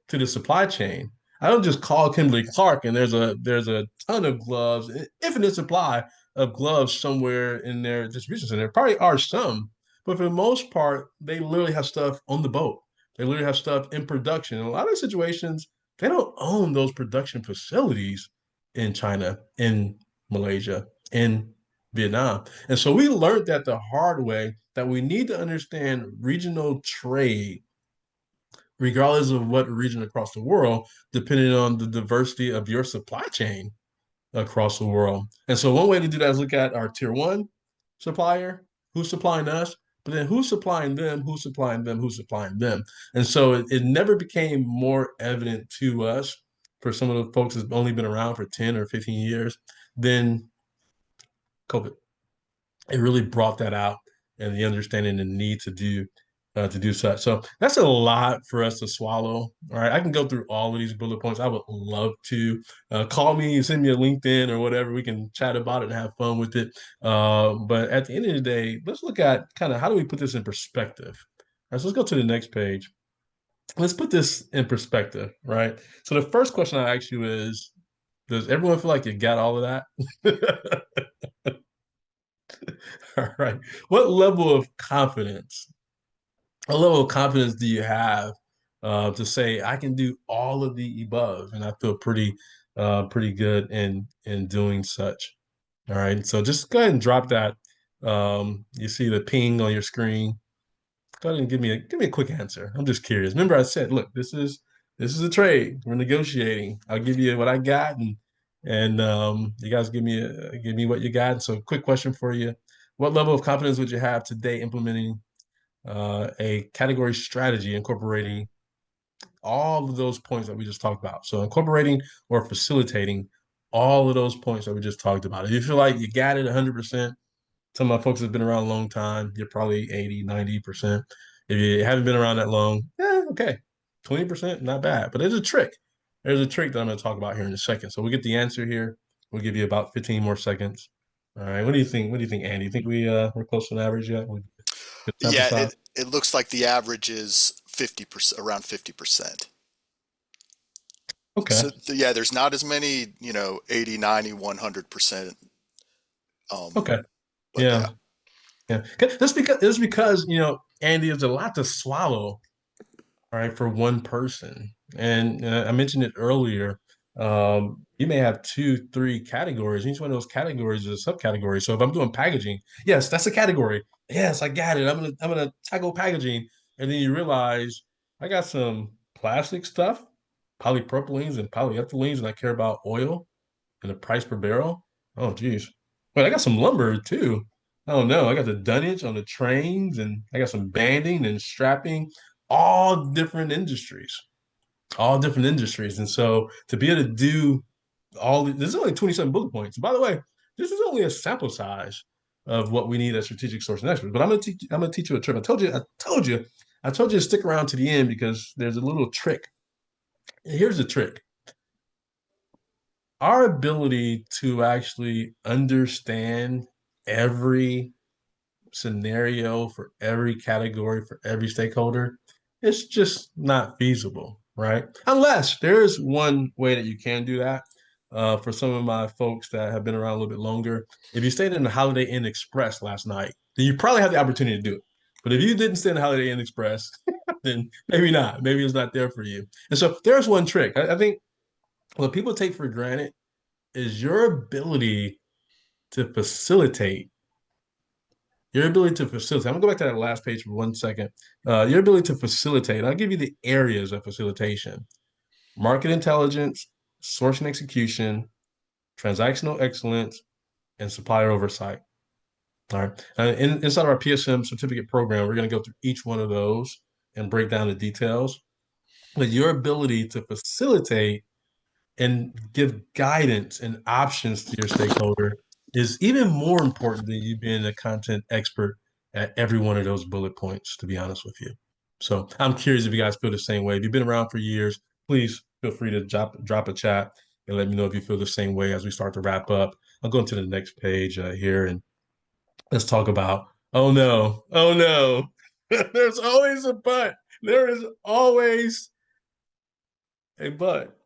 S2: to the supply chain. I don't just call Kimberly Clark and there's a ton of gloves, infinite supply of gloves somewhere in their distribution center. There probably are some, but for the most part, they literally have stuff on the boat. They literally have stuff in production. In a lot of situations, they don't own those production facilities in China, in Malaysia, in Vietnam. And so we learned that the hard way that we need to understand regional trade, regardless of what region across the world, depending on the diversity of your supply chain across the world. And so one way to do that is look at our tier one supplier, who's supplying us, but then who's supplying them, who's supplying them, who's supplying them. And so it never became more evident to us for some of the folks that's only been around for 10 or 15 years than COVID. It really brought that out and the understanding and need to do such. So that's a lot for us to swallow. All right, I can go through all of these bullet points. I would love to call me, send me a LinkedIn or whatever. We can chat about it and have fun with it. But at the end of the day, let's look at kind of how do we put this in perspective. All right, so let's go to the next page. Let's put this in perspective, right? So the first question I ask you is, does everyone feel like you got all of that? All right. What level of confidence do you have to say I can do all of the above, and I feel pretty good in doing such. All right, so just go ahead and drop that. You see the ping on your screen. Go ahead and give me a quick answer. I'm just curious. Remember, I said, look, this is a trade. We're negotiating. I'll give you what I got, and you guys give me what you got. So, quick question for you: what level of confidence would you have today implementing a category strategy incorporating all of those points that we just talked about? So incorporating or facilitating all of those points that we just talked about. If you feel like you got it 100%, some of my folks have been around a long time, you're probably 80, 90%. If you haven't been around that long, okay. 20%, not bad. But there's a trick. There's a trick that I'm going to talk about here in a second. So we'll get the answer here. We'll give you about 15 more seconds. All right. What do you think? What do you think, Andy? You think we're close to an average yet? Good sample
S3: Yeah,
S2: size?
S3: it looks like the average is 50%, around 50%.
S2: Okay.
S3: So yeah, there's not as many, 80, 90, 100%.
S2: Okay.
S3: But
S2: Yeah.
S3: yeah.
S2: Yeah. That's because Andy, there's a lot to swallow, all right, for one person. And I mentioned it earlier. You may have two, three categories. Each one of those categories is a subcategory. So if I'm doing packaging, yes, that's a category. Yes, I got it. I'm gonna tackle packaging. And then you realize I got some plastic stuff, polypropylenes and polyethylenes, and I care about oil and the price per barrel. Oh, geez. Wait, I got some lumber too. Oh no, I got the dunnage on the trains, and I got some banding and strapping, all different industries, all different industries. And so to be able to do there's only 27 bullet points. By the way, this is only a sample size of what we need as strategic sourcing experts. But I'm gonna teach you a trick. I told you to stick around to the end because there's a little trick. Here's the trick. Our ability to actually understand every scenario for every category for every stakeholder, it's just not feasible, right? Unless there's one way that you can do that. For some of my folks that have been around a little bit longer, if you stayed in the Holiday Inn Express last night, then you probably have the opportunity to do it. But if you didn't stay in the Holiday Inn Express, then maybe not. Maybe it's not there for you. And so there's one trick. I think what people take for granted is to facilitate your ability to facilitate. I'm gonna go back to that last page for 1 second. Your ability to facilitate. I'll give you the areas of facilitation. market intelligence, sourcing execution, transactional excellence, and supplier oversight. All right. Inside of our PSM certificate program, we're going to go through each one of those and break down the details. But your ability to facilitate and give guidance and options to your stakeholder is even more important than you being a content expert at every one of those bullet points, to be honest with you. So I'm curious if you guys feel the same way. If you've been around for years, please feel free to drop a chat and let me know if you feel the same way as we start to wrap up. I'll go into the next page here and let's talk about, oh no, oh no. There's always a but. There is always a but.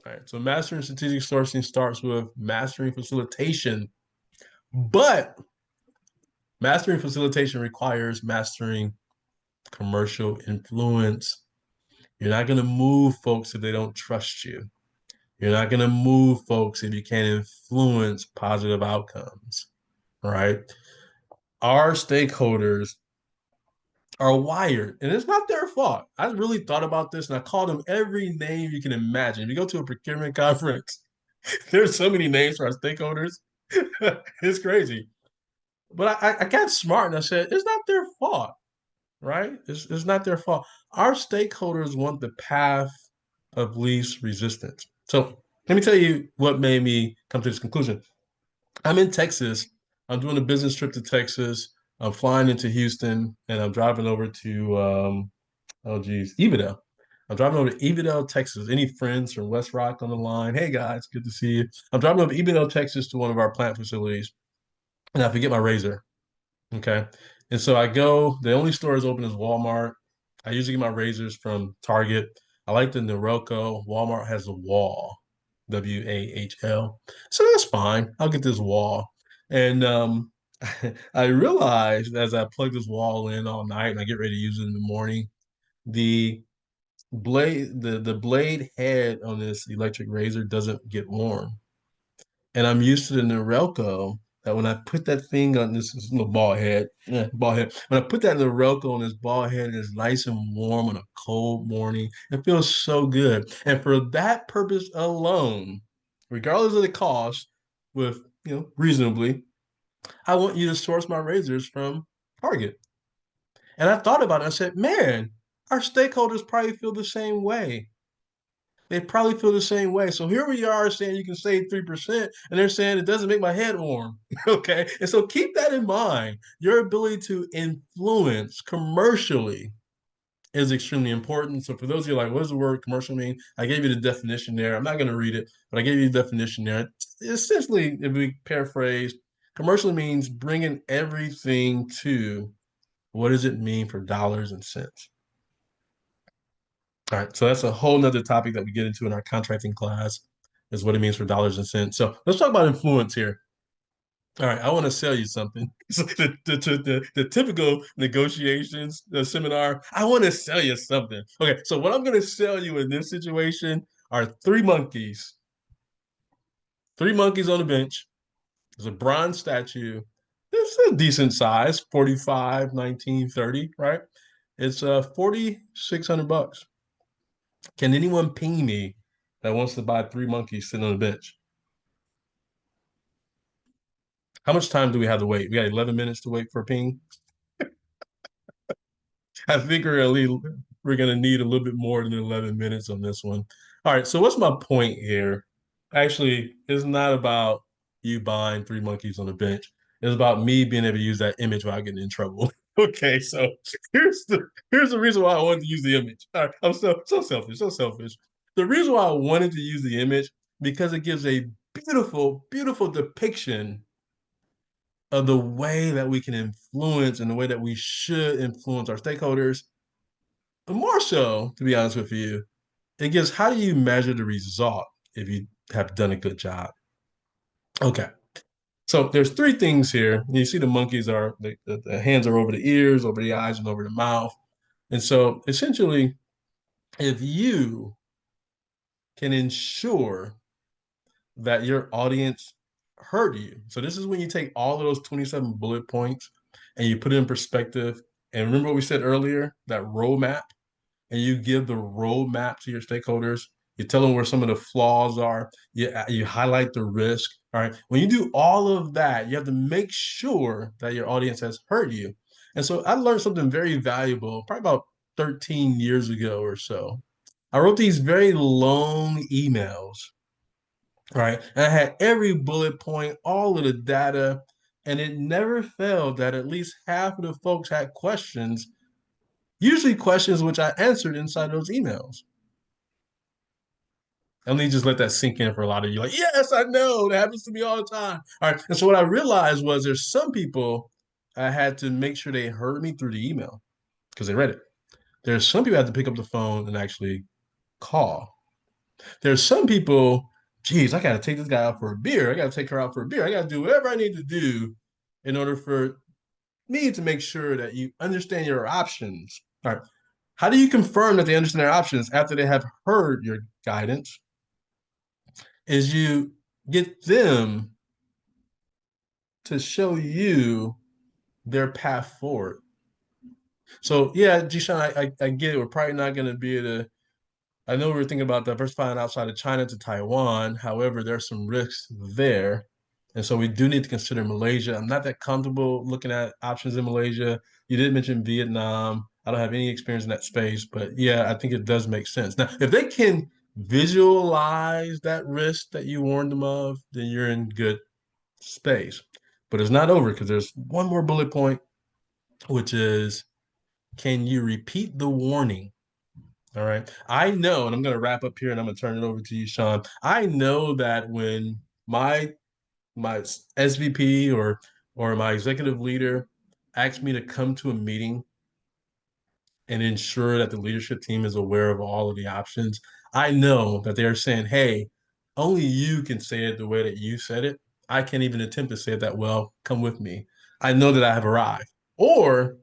S2: All right, so mastering strategic sourcing starts with mastering facilitation, but mastering facilitation requires mastering commercial influence. You're not going to move folks if they don't trust you. You're not going to move folks if you can't influence positive outcomes, right? Our stakeholders are wired, and it's not their fault. I really thought about this, and I called them every name you can imagine. If you go to a procurement conference, there's so many names for our stakeholders. It's crazy. But I got smart and I said, it's not their fault, right? It's not their fault. Our stakeholders want the path of least resistance. So let me tell you what made me come to this conclusion. I'm in Texas. I'm doing a business trip to Texas. I'm flying into Houston and I'm driving over to, Evadale. I'm driving over to Evadale, Texas. Any friends from West Rock on the line? Hey guys, good to see you. I'm driving over to Evadale, Texas to one of our plant facilities and I forget my razor. Okay. And so I go, the only store is open is Walmart. I usually get my razors from Target. I like the Norelco. Walmart has a wall, WAHL. So that's fine. I'll get this wall. And I realized as I plug this wall in all night and I get ready to use it in the morning, the the blade head on this electric razor doesn't get warm. And I'm used to the Norelco that when I put that thing on this little ball head, ball head, when I put that Norelco on this ball head, it's nice and warm on a cold morning. It feels so good. And for that purpose alone, regardless of the cost, with reasonably, I want you to source my razors from Target. And I thought about it. I said, man, our stakeholders probably feel the same way. They probably feel the same way. So here we are saying you can save 3%, and they're saying it doesn't make my head warm. Okay. And so keep that in mind. Your ability to influence commercially is extremely important. So for those of you like, what does the word commercial mean? I gave you the definition there. I'm not going to read it, but I gave you the definition there. Essentially, if we paraphrase, commercial means bringing everything to what does it mean for dollars and cents? All right, so that's a whole nother topic that we get into in our contracting class, is what it means for dollars and cents. So let's talk about influence here. All right, I want to sell you something. So the typical negotiations seminar, I want to sell you something. Okay, so what I'm going to sell you in this situation are three monkeys. Three monkeys on the bench. There's a bronze statue. It's a decent size, 45, 19, 30, right? It's 4,600 bucks. Can anyone ping me that wants to buy three monkeys sitting on the bench? How much time do we have to wait? We got 11 minutes to wait for a ping. I think we're gonna need a little bit more than 11 minutes on this one. All right, so what's my point here? Actually, it's not about you buying three monkeys on the bench. It's about me being able to use that image without getting in trouble. Okay, so here's the reason why I wanted to use the image. All right, I'm so selfish, so selfish. The reason why I wanted to use the image because it gives a beautiful, beautiful depiction of the way that we can influence and the way that we should influence our stakeholders. But more so, to be honest with you, it gives how do you measure the result if you have done a good job? Okay. So there's three things here. You see the monkeys are, the hands are over the ears, over the eyes, and over the mouth. And so essentially, if you can ensure that your audience heard you. So this is when you take all of those 27 bullet points and you put it in perspective. And remember what we said earlier, that roadmap. and you give the roadmap to your stakeholders. You tell them where some of the flaws are. You highlight the risk. All right. When you do all of that, you have to make sure that your audience has heard you. And so I learned something very valuable probably about 13 years ago or so. I wrote these very long emails, right? And I had every bullet point, all of the data, and it never failed that at least half of the folks had questions, usually questions which I answered inside those emails. And then just let that sink in for a lot of you. Like, yes, I know. That happens to me all the time. All right. And so what I realized was there's some people I had to make sure they heard me through the email because they read it. There's some people I had to pick up the phone and actually call. There's some people, geez, I got to take this guy out for a beer. I got to take her out for a beer. I got to do whatever I need to do in order for me to make sure that you understand your options. All right. How do you confirm that they understand their options after they have heard your guidance? Is you get them to show you their path forward. So yeah, Jishan, I get it. We're probably not going to be able to. I know we were thinking about diversifying outside of China to Taiwan. However, there's some risks there. And so we do need to consider Malaysia. I'm not that comfortable looking at options in Malaysia. You did mention Vietnam. I don't have any experience in that space, but yeah, I think it does make sense. Now, if they can visualize that risk that you warned them of, then you're in good space. But it's not over because there's one more bullet point, which is can you repeat the warning? All right. I know, and I'm going to wrap up here and I'm going to turn it over to you, Sean. I know that when my SVP or my executive leader asks me to come to a meeting and ensure that the leadership team is aware of all of the options, I know that they're saying, hey, only you can say it the way that you said it. I can't even attempt to say it that well. Come with me. I know that I have arrived. Or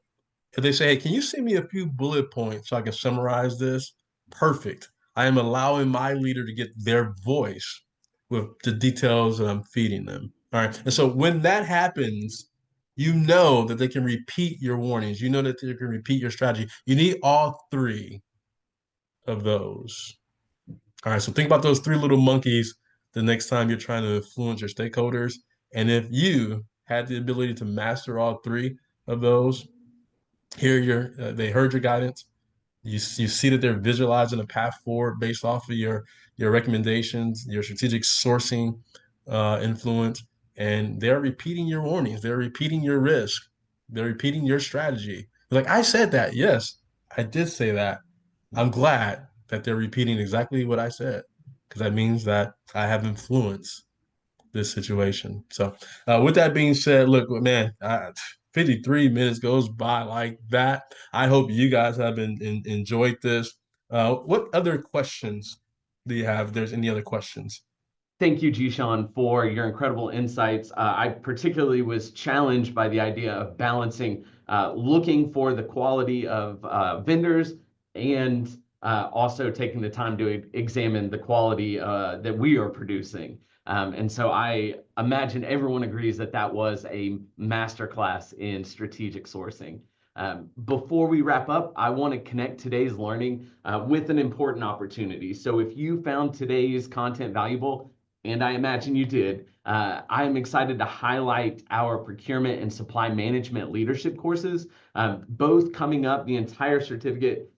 S2: if they say, hey, can you send me a few bullet points so I can summarize this? Perfect. I am allowing my leader to get their voice with the details that I'm feeding them. All right. And so when that happens, you know that they can repeat your warnings. You know that they can repeat your strategy. You need all three of those. All right. So think about those three little monkeys the next time you're trying to influence your stakeholders. And if you had the ability to master all three of those, they heard your guidance. You see that they're visualizing a path forward based off of your recommendations, your strategic sourcing influence, and they're repeating your warnings. They're repeating your risk. They're repeating your strategy. Like I said that, yes, I did say that. I'm glad that they're repeating exactly what I said because that means that I have influence this situation. So, with that being said, look, man, 53 minutes goes by like that. I hope you guys have enjoyed this. What other questions do you have? If there's any other questions?
S1: Thank you, Jishan, for your incredible insights. I particularly was challenged by the idea of balancing looking for the quality of vendors and also taking the time to examine the quality that we are producing. And so I imagine everyone agrees that that was a masterclass in strategic sourcing. Before we wrap up, I want to connect today's learning with an important opportunity. So if you found today's content valuable, and I imagine you did, I am excited to highlight our procurement and supply management leadership courses, both coming up. The entire certificate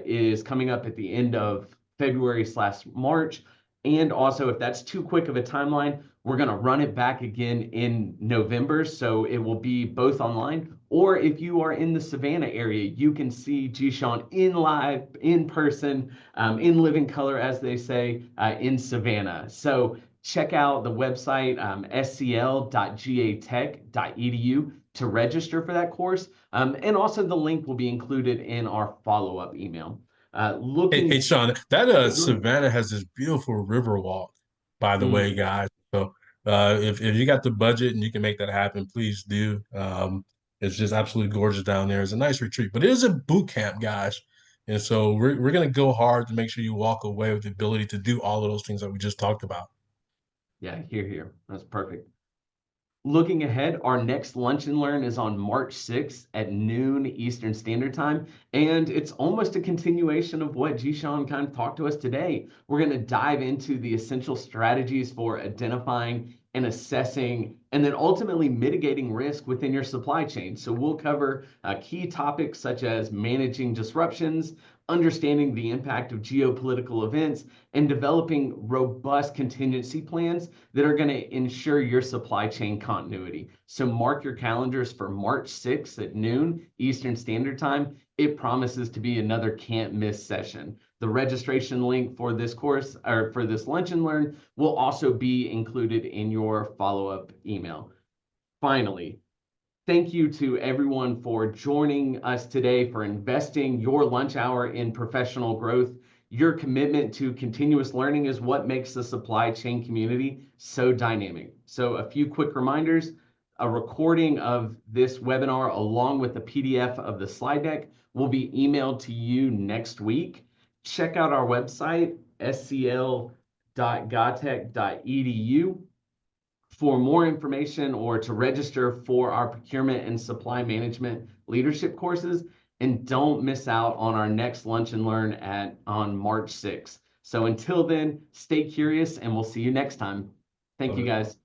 S1: is coming up at the end of February/March. And also, if that's too quick of a timeline, we're going to run it back again in November. So it will be both online, or if you are in the Savannah area, you can see Jishan in live, in person, in living color, as they say, in Savannah. So check out the website, scl.gatech.edu to register for that course. And also the link will be included in our follow-up email.
S2: Hey, Sean, that Savannah has this beautiful river walk, by the way, guys. So if you got the budget and you can make that happen, please do. It's just absolutely gorgeous down there. It's a nice retreat, but it is a boot camp, guys. And so we're gonna go hard to make sure you walk away with the ability to do all of those things that we just talked about.
S1: Yeah, here. That's perfect. Looking ahead, our next Lunch and Learn is on March 6th at noon Eastern Standard Time. And it's almost a continuation of what Jishan kind of talked to us today. We're going to dive into the essential strategies for identifying and assessing and then ultimately mitigating risk within your supply chain. So we'll cover key topics such as managing disruptions, understanding the impact of geopolitical events, and developing robust contingency plans that are going to ensure your supply chain continuity. So mark your calendars for March 6th at noon Eastern Standard Time. It promises to be another can't miss session. The registration link for this course or for this Lunch and Learn will also be included in your follow-up email. Finally, thank you to everyone for joining us today, for investing your lunch hour in professional growth. Your commitment to continuous learning is what makes the supply chain community so dynamic. So a few quick reminders: a recording of this webinar along with a PDF of the slide deck will be emailed to you next week. Check out our website, scl.gatech.edu, for more information or to register for our procurement and supply management leadership courses. And don't miss out on our next Lunch and Learn on March 6th. So until then, stay curious and we'll see you next time. Thank you, guys.